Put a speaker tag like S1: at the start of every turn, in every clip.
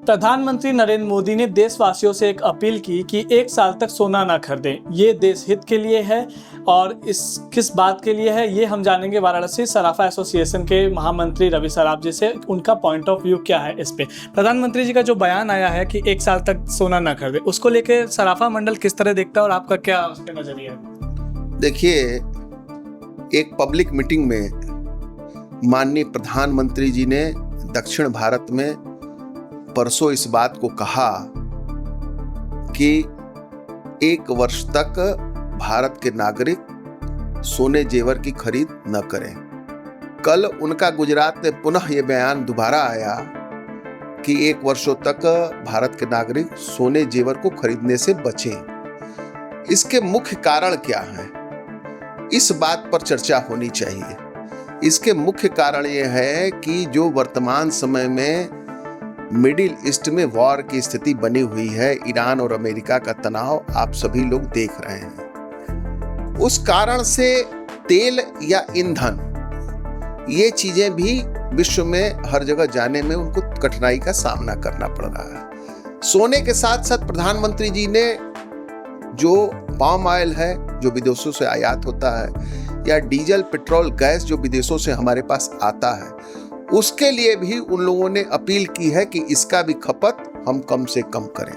S1: प्रधानमंत्री नरेंद्र मोदी ने देशवासियों से एक अपील की कि 1 साल तक सोना ना खरीदें। ये देश हित के लिए है और इस किस बात के लिए है ये हम जानेंगे वाराणसी सराफा एसोसिएशन के महामंत्री रवि सराफ जी से। उनका पॉइंट ऑफ व्यू क्या है इस पे। प्रधानमंत्री जी का जो बयान आया है कि 1 साल तक सोना ना खरीदें, उसको लेकर सराफा मंडल किस तरह देखता है और आपका क्या उस पर नजरिया है?
S2: देखिए, एक पब्लिक मीटिंग में माननीय प्रधानमंत्री जी ने दक्षिण भारत में परसों इस बात को कहा कि 1 वर्ष तक भारत के नागरिक सोने जेवर की खरीद न करें। कल उनका गुजरात में पुनः यह बयान दोबारा आया कि 1 वर्षों तक भारत के नागरिक सोने जेवर को खरीदने से बचें। इसके मुख्य कारण क्या हैं? इस बात पर चर्चा होनी चाहिए। इसके मुख्य कारण यह है कि जो वर्तमान समय में मिडिल ईस्ट में वॉर की स्थिति बनी हुई है, ईरान और अमेरिका का तनाव आप सभी लोग देख रहे हैं। उस कारण से तेल या ईंधन ये चीजें भी विश्व में हर जगह जाने में उनको कठिनाई का सामना करना पड़ रहा है। सोने के साथ साथ प्रधानमंत्री जी ने जो पाम ऑयल है जो विदेशों से आयात होता है, या डीजल पेट्रोल गैस जो विदेशों से हमारे पास आता है, उसके लिए भी उन लोगों ने अपील की है कि इसका भी खपत हम कम से कम करें।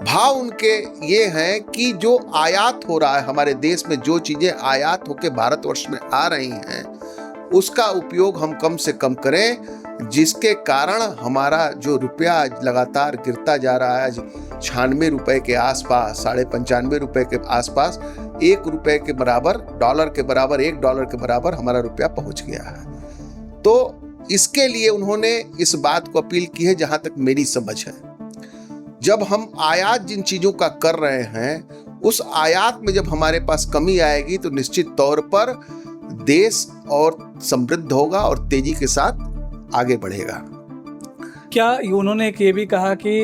S2: भाव उनके ये हैं कि जो आयात हो रहा है हमारे देश में, जो चीजें आयात होकर भारतवर्ष में आ रही हैं, उसका उपयोग हम कम से कम करें, जिसके कारण हमारा जो रुपया लगातार गिरता जा रहा है, 96 रुपए के आसपास, 95.5 रुपए के आसपास, 1 रुपए के बराबर, डॉलर के बराबर, $1 के बराबर हमारा रुपया पहुंच गया है। तो इसके लिए उन्होंने इस बात को अपील की है, जहां तक मेरी समझ है। जब हम आयात जिन चीजों का कर रहे हैं, उस आयात में जब हमारे पास कमी आएगी तो निश्चित तौर पर देश और समृद्ध होगा और तेजी के साथ आगे बढ़ेगा।
S1: क्या उन्होंने एक ये भी कहा कि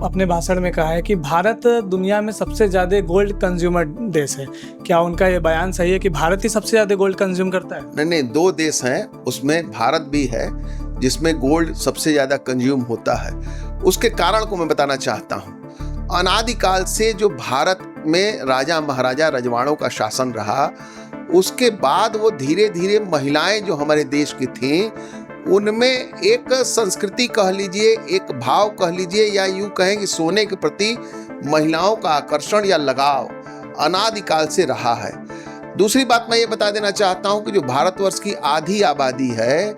S1: अपने भाषण में कहा है कि भारत दुनिया में सबसे ज़्यादा गोल्ड कंज्यूमर देश है। क्या उनका ये बयान सही है कि भारत ही सबसे ज़्यादा गोल्ड कंज्यूम करता है?
S2: नहीं, 2 देश हैं, उसमें भारत भी है जिसमें गोल्ड सबसे ज़्यादा कंज्यूम होता है। उसके कारण को मैं बताना चाहता हूँ। अनादिकाल से जो भारत में राजा महाराजा रजवाड़ों का शासन रहा, उसके बाद वो धीरे धीरे महिलाएं जो हमारे देश की थीं, उनमें एक संस्कृति कह लीजिए, एक भाव कह लीजिए, या यूं कहें कि सोने के प्रति महिलाओं का आकर्षण या लगाव अनादिकाल से रहा है। दूसरी बात मैं ये बता देना चाहता हूं कि जो भारतवर्ष की आधी आबादी है,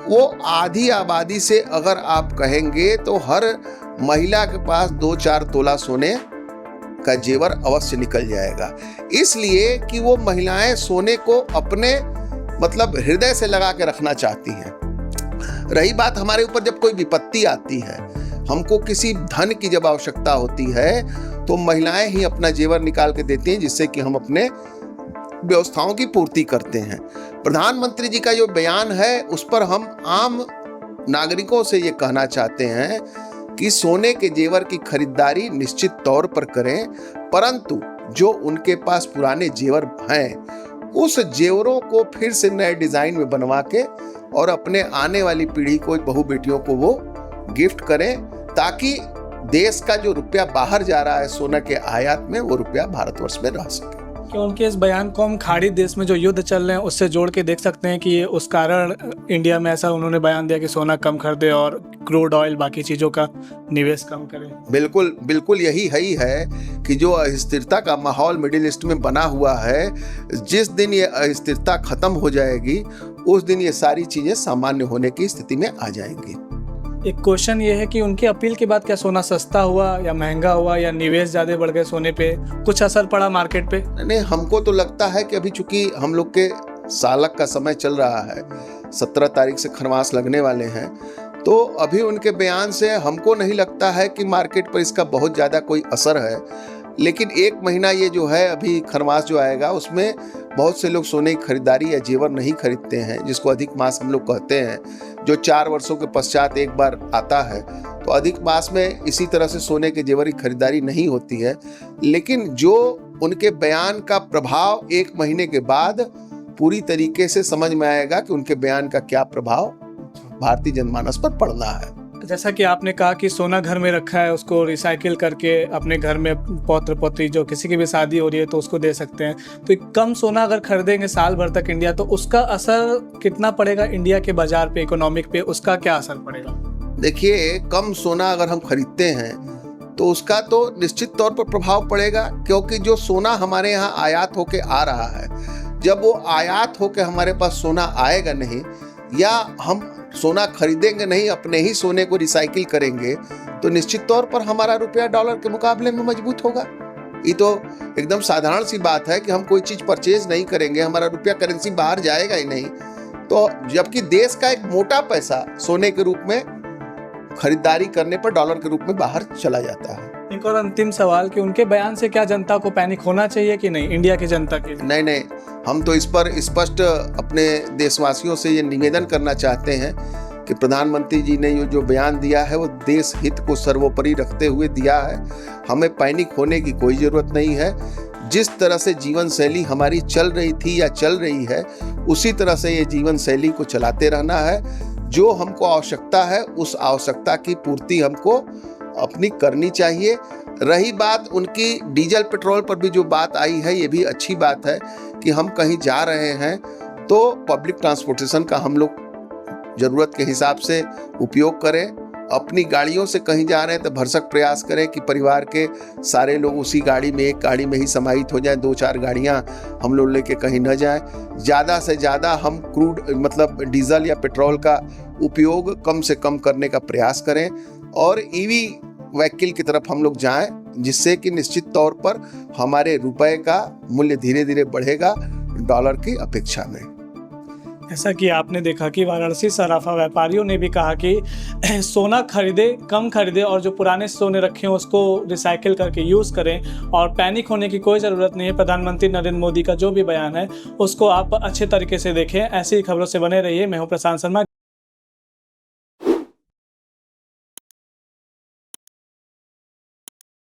S2: वो आधी आबादी से अगर आप कहेंगे तो हर महिला के पास 2-4 तोला सोने का जेवर अवश्य निकल जाएगा। इसलिए कि वो महिलाएं सोने को अपने मतलब हृदय से लगा के रखना चाहती हैं। रही बात हमारे ऊपर जब कोई विपत्ति आती है, हमको किसी धन की जब आवश्यकता होती है, तो महिलाएं ही अपना जेवर निकाल के देती हैं, जिससे कि हम अपने व्यवस्थाओं की पूर्ति करते हैं। प्रधानमंत्री जी का जो बयान है, उस पर हम आम नागरिकों से ये कहना चाहते हैं कि सोने के जेवर की खरीदारी निश्चित तौर पर करें, परंतु जो उनके पास पुराने जेवर हैं, उस जेवरों को फिर से नए डिजाइन में बनवा के और अपने आने वाली पीढ़ी को, बहू बेटियों को वो गिफ्ट करें, ताकि देश का जो रुपया बाहर जा रहा है सोना के आयात में, वो रुपया भारतवर्ष में रह सके।
S1: क्या उनके इस बयान को हम खाड़ी देश में जो युद्ध चल रहे हैं उससे जोड़ के देख सकते हैं कि ये उस कारण इंडिया में ऐसा उन्होंने बयान दिया कि सोना कम खरीदे और क्रूड ऑयल बाकी चीज़ों का निवेश कम करें?
S2: बिल्कुल बिल्कुल यही है कि जो अस्थिरता का माहौल मिडिल ईस्ट में बना हुआ है, जिस दिन ये अस्थिरता खत्म हो जाएगी, उस दिन ये सारी चीज़ें सामान्य होने की स्थिति में आ जाएंगी।
S1: एक क्वेश्चन ये है कि उनकी अपील के बाद क्या सोना सस्ता हुआ या महंगा हुआ, या निवेश ज़्यादा बढ़ गए सोने पे, कुछ असर पड़ा मार्केट पे?
S2: नहीं, हमको तो लगता है कि अभी चूंकि हम लोग के सालक का समय चल रहा है, 17 तारीख से खरमास लगने वाले हैं, तो अभी उनके बयान से हमको नहीं लगता है कि मार्केट पर इसका बहुत ज़्यादा कोई असर है। लेकिन 1 महीना ये जो है अभी खरमास जो आएगा, उसमें बहुत से लोग सोने की खरीदारी या जेवर नहीं खरीदते हैं, जिसको अधिक मास हम लोग कहते हैं, जो 4 वर्षों के पश्चात एक बार आता है। तो अधिक मास में इसी तरह से सोने के जेवर की खरीदारी नहीं होती है। लेकिन जो उनके बयान का प्रभाव 1 महीने के बाद पूरी तरीके से समझ में आएगा कि उनके बयान का क्या प्रभाव भारतीय जनमानस पर पड़ रहा है।
S1: जैसा कि आपने कहा कि सोना घर में रखा है, उसको रिसाइकिल करके अपने घर में पौत्र पौत्री जो किसी की भी शादी हो रही है तो उसको दे सकते हैं। तो कम सोना अगर खरीदेंगे साल भर तक इंडिया, तो उसका असर कितना पड़ेगा इंडिया के बाजार पे, इकोनॉमिक पे, उसका क्या असर पड़ेगा?
S2: देखिए, कम सोना अगर हम खरीदते हैं तो उसका तो निश्चित तौर पर प्रभाव पड़ेगा, क्योंकि जो सोना हमारे यहाँ आयात होके आ रहा है, जब वो आयात होके हमारे पास सोना आएगा नहीं, या हम सोना खरीदेंगे नहीं, अपने ही सोने को रिसाइकिल करेंगे, तो निश्चित तौर पर हमारा रुपया डॉलर के मुकाबले में मजबूत होगा। ये तो एकदम साधारण सी बात है कि हम कोई चीज परचेज नहीं करेंगे, हमारा रुपया करेंसी बाहर जाएगा ही नहीं। तो जबकि देश का एक मोटा पैसा सोने के रूप में खरीदारी करने पर डॉलर के रूप में बाहर चला जाता है।
S1: एक और अंतिम सवाल कि उनके बयान से क्या जनता को पैनिक होना चाहिए कि नहीं, इंडिया की जनता के लिए?
S2: नहीं, हम तो इस पर स्पष्ट अपने देशवासियों से ये निवेदन करना चाहते हैं कि प्रधानमंत्री जी ने जो बयान दिया है वो देश हित को सर्वोपरि रखते हुए दिया है। हमें पैनिक होने की कोई ज़रूरत नहीं है। जिस तरह से जीवन शैली हमारी चल रही थी या चल रही है, उसी तरह से ये जीवन शैली को चलाते रहना है। जो हमको आवश्यकता है, उस आवश्यकता की पूर्ति हमको अपनी करनी चाहिए। रही बात उनकी डीजल पेट्रोल पर भी जो बात आई है, ये भी अच्छी बात है कि हम कहीं जा रहे हैं तो पब्लिक ट्रांसपोर्टेशन का हम लोग ज़रूरत के हिसाब से उपयोग करें। अपनी गाड़ियों से कहीं जा रहे हैं तो भरसक प्रयास करें कि परिवार के सारे लोग उसी गाड़ी में, एक गाड़ी में ही समाहित हो जाएं। 2-4 गाड़ियां हम लोग लेके कहीं न जाएं। ज़्यादा से ज़्यादा हम क्रूड मतलब डीजल या पेट्रोल का उपयोग कम से कम करने का प्रयास करें और ईवी व्हीकल की तरफ हम लोग जाएं, जिससे कि निश्चित तौर पर हमारे रुपए का मूल्य धीरे धीरे बढ़ेगा डॉलर की अपेक्षा में।
S1: ऐसा कि आपने देखा कि वाराणसी सराफा व्यापारियों ने भी कहा कि सोना खरीदे, कम खरीदे और जो पुराने सोने रखे हैं उसको रिसाइकिल करके यूज़ करें और पैनिक होने की कोई ज़रूरत नहीं है। प्रधानमंत्री नरेंद्र मोदी का जो भी बयान है उसको आप अच्छे तरीके से देखें। ऐसी खबरों से बने रहिए। मैं हूं प्रशांत शर्मा।